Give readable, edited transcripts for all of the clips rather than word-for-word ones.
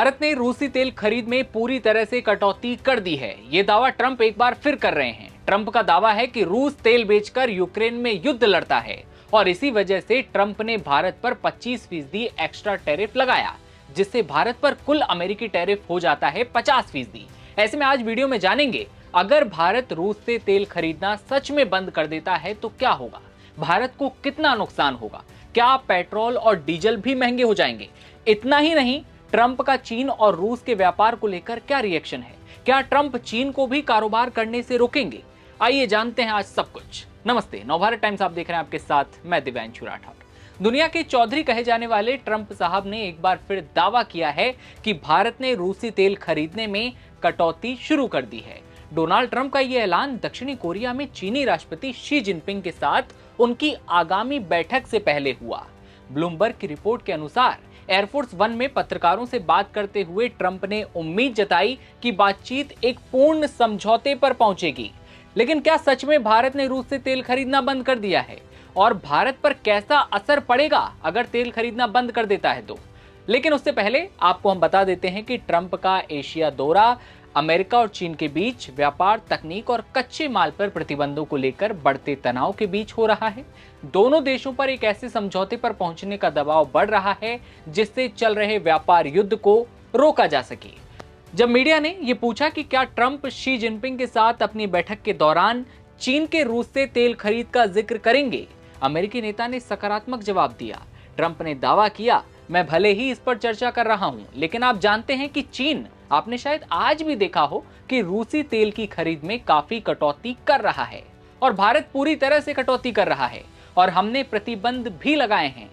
भारत ने रूसी तेल खरीद में पूरी तरह से कटौती कर दी है। ये दावा ट्रंप एक बार फिर कर रहे हैं। ट्रंप का दावा है कि रूस तेल बेचकर यूक्रेन में युद्ध लड़ता है और इसी वजह से ट्रंप ने भारत पर 25% एक्स्ट्रा टैरिफ लगाया, जिससे भारत पर कुल अमेरिकी टैरिफ हो जाता है 50%। ऐसे में आज वीडियो में जानेंगे, अगर भारत रूस से तेल खरीदना सच में बंद कर देता है तो क्या होगा, भारत को कितना नुकसान होगा, क्या पेट्रोल और डीजल भी महंगे हो जाएंगे। इतना ही नहीं, ट्रंप का चीन और रूस के व्यापार को लेकर क्या रिएक्शन है, क्या ट्रंप चीन को भी कारोबार करने से रोकेंगे। आइए जानते हैं आज सब कुछ। नमस्ते, नवभारत टाइम्स आप देख रहे हैं, आपके साथ मैं दिव्यांशु राठौर। दुनिया के चौधरी कहे जाने वाले ट्रंप साहब ने एक बार फिर दावा किया है कि भारत ने रूसी तेल खरीदने में कटौती शुरू कर दी है। डोनाल्ड ट्रंप का यह ऐलान दक्षिणी कोरिया में चीनी राष्ट्रपति शी जिनपिंग के साथ उनकी आगामी बैठक से पहले हुआ। ब्लूमबर्ग की रिपोर्ट के अनुसार एयरफोर्स वन में पत्रकारों से बात करते हुए ट्रंप ने उम्मीद जताई कि बातचीत एक पूर्ण समझौते पर पहुंचेगी। लेकिन क्या सच में भारत ने रूस से तेल खरीदना बंद कर दिया है और भारत पर कैसा असर पड़ेगा अगर तेल खरीदना बंद कर देता है तो। लेकिन उससे पहले आपको हम बता देते हैं कि ट्रंप का एशिया दौरा अमेरिका और चीन के बीच व्यापार, तकनीक और कच्चे माल पर प्रतिबंधों को लेकर बढ़ते तनाव के बीच हो रहा है। दोनों देशों पर एक ऐसे समझौते पर पहुंचने का दबाव बढ़ रहा है जिससे चल रहे व्यापार युद्ध को रोका जा सके। जब मीडिया ने यह पूछा कि क्या ट्रंप शी जिनपिंग के साथ अपनी बैठक के दौरान चीन के रूस से तेल खरीद का जिक्र करेंगे, अमेरिकी नेता ने सकारात्मक जवाब दिया। ट्रंप ने दावा किया, मैं भले ही इस पर चर्चा कर रहा हूं, लेकिन आप जानते हैं कि चीन, आपने शायद आज भी देखा हो कि रूसी तेल की खरीद में काफी कटौती कर रहा है और भारत पूरी तरह से कटौती कर रहा है और हमने प्रतिबंध भी लगाए हैं।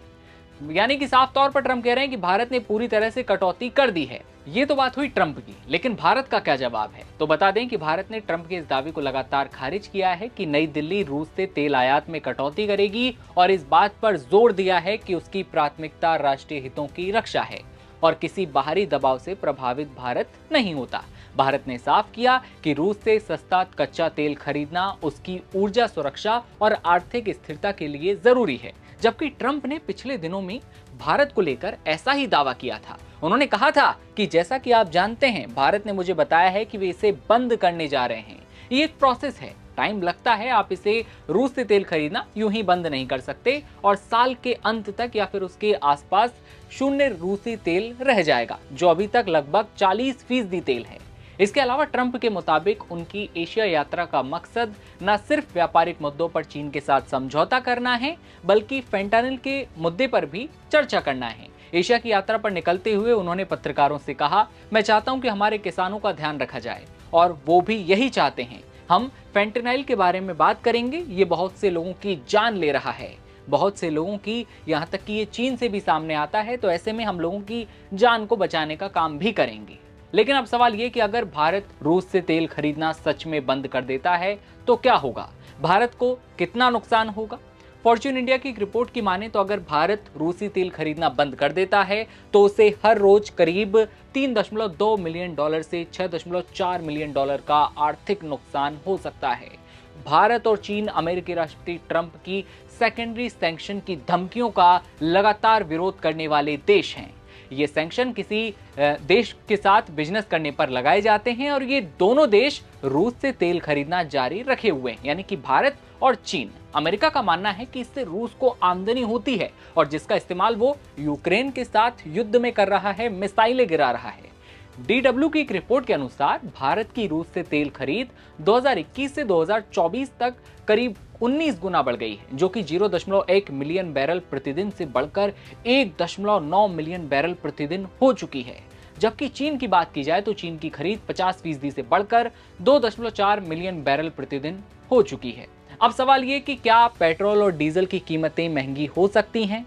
यानी कि साफ तौर पर ट्रंप कह रहे हैं कि भारत ने पूरी तरह से कटौती कर दी है। ये तो बात हुई ट्रंप की, लेकिन भारत का क्या जवाब है। तो बता दें कि भारत ने ट्रंप के इस दावे को लगातार खारिज किया है कि नई दिल्ली रूस से तेल आयात में कटौती करेगी और इस बात पर जोर दिया है कि उसकी प्राथमिकता राष्ट्रीय हितों की रक्षा है और किसी बाहरी दबाव से प्रभावित भारत नहीं होता। भारत ने साफ किया कि रूस से सस्ता कच्चा तेल खरीदना उसकी ऊर्जा सुरक्षा और आर्थिक स्थिरता के लिए जरूरी है। जबकि ट्रंप ने पिछले दिनों में भारत को लेकर ऐसा ही दावा किया था। उन्होंने कहा था कि जैसा कि आप जानते हैं, भारत ने मुझे बताया है कि वे इसे बंद करने जा रहे हैं। ये एक प्रोसेस है, टाइम लगता है। आप इसे रूस से तेल खरीदना यूं ही बंद नहीं कर सकते और साल के अंत तक या फिर उसके आसपास शून्य रूसी तेल रह जाएगा, जो अभी तक लगभग 40% तेल है। इसके अलावा ट्रंप के मुताबिक उनकी एशिया यात्रा का मकसद न सिर्फ व्यापारिक मुद्दों पर चीन के साथ समझौता करना है, बल्कि फेंटानिल के मुद्दे पर भी चर्चा करना है। एशिया की यात्रा पर निकलते हुए उन्होंने पत्रकारों से कहा, मैं चाहता हूं कि हमारे किसानों का ध्यान रखा जाए और वो भी यही चाहते हैं। हम फेंटानिल के बारे में बात करेंगे, ये बहुत से लोगों की जान ले रहा है, बहुत से लोगों की, यहाँ तक कि ये चीन से भी सामने आता है। तो ऐसे में हम लोगों की जान को बचाने का काम भी करेंगे। लेकिन अब सवाल ये कि अगर भारत रूस से तेल खरीदना सच में बंद कर देता है तो क्या होगा, भारत को कितना नुकसान होगा। फॉर्च्यून इंडिया की एक रिपोर्ट की माने तो अगर भारत रूसी तेल खरीदना बंद कर देता है तो उसे हर रोज करीब $3.2 मिलियन से $6.4 मिलियन का आर्थिक नुकसान हो सकता है। भारत और चीन अमेरिकी राष्ट्रपति ट्रंप की सेकेंडरी सैंक्शन की धमकियों का लगातार विरोध करने वाले देश हैं। ये सैंक्शन किसी देश के साथ बिजनेस करने पर लगाए जाते हैं और ये दोनों देश रूस से तेल खरीदना जारी रखे हुए हैं, यानी कि भारत और चीन। अमेरिका का मानना है कि इससे रूस को आमदनी होती है और जिसका इस्तेमाल वो यूक्रेन के साथ युद्ध में कर रहा है, मिसाइलें गिरा रहा है। DW की एक रिपोर्ट के अनुसार भारत की रूस से तेल खरीद 2021 से 2024 तक करीब 19 गुना बढ़ गई है, जो कि 0.1 मिलियन बैरल प्रतिदिन से बढ़कर 1.9 मिलियन बैरल प्रतिदिन हो चुकी है। जबकि चीन की बात की जाए तो चीन की खरीद 50% से बढ़कर 2.4 मिलियन बैरल प्रतिदिन हो चुकी है। अब सवाल ये कि क्या पेट्रोल और डीजल की कीमतें महंगी हो सकती हैं।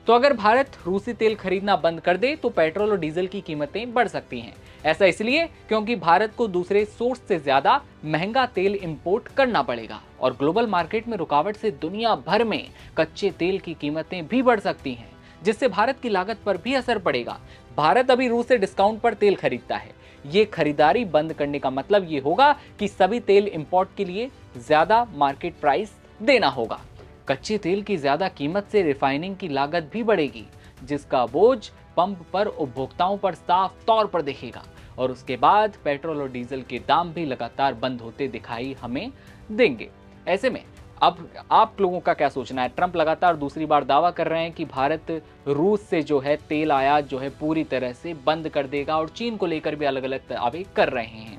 तो अगर भारत रूसी तेल खरीदना बंद कर दे तो पेट्रोल और डीजल की कीमतें बढ़ सकती हैं। ऐसा इसलिए क्योंकि भारत को दूसरे सोर्स से ज्यादा महंगा तेल इंपोर्ट करना पड़ेगा और ग्लोबल मार्केट में रुकावट से दुनिया भर में कच्चे तेल की कीमतें भी बढ़ सकती हैं, जिससे भारत की लागत पर भी असर पड़ेगा। भारत अभी रूस से डिस्काउंट पर तेल खरीदता है। ये खरीदारी बंद करने का मतलब ये होगा कि सभी तेल इंपोर्ट के लिए ज्यादा मार्केट प्राइस देना होगा। कच्चे तेल की ज्यादा कीमत से रिफाइनिंग की लागत भी बढ़ेगी, जिसका बोझ पंप पर उपभोक्ताओं पर साफ तौर पर दिखेगा और उसके बाद पेट्रोल और डीजल के दाम भी लगातार बंद होते दिखाई हमें देंगे। ऐसे में अब आप लोगों का क्या सोचना है? ट्रंप लगातार दूसरी बार दावा कर रहे हैं कि भारत रूस से जो है तेल आयात जो है पूरी तरह से बंद कर देगा और चीन को लेकर भी अलग अलग दावे कर रहे हैं।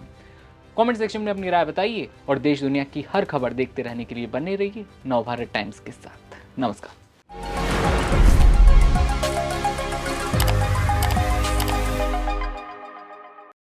कमेंट सेक्शन में अपनी राय बताइए और देश दुनिया की हर खबर देखते रहने के लिए बने रहिए नवभारत टाइम्स के साथ। नमस्कार।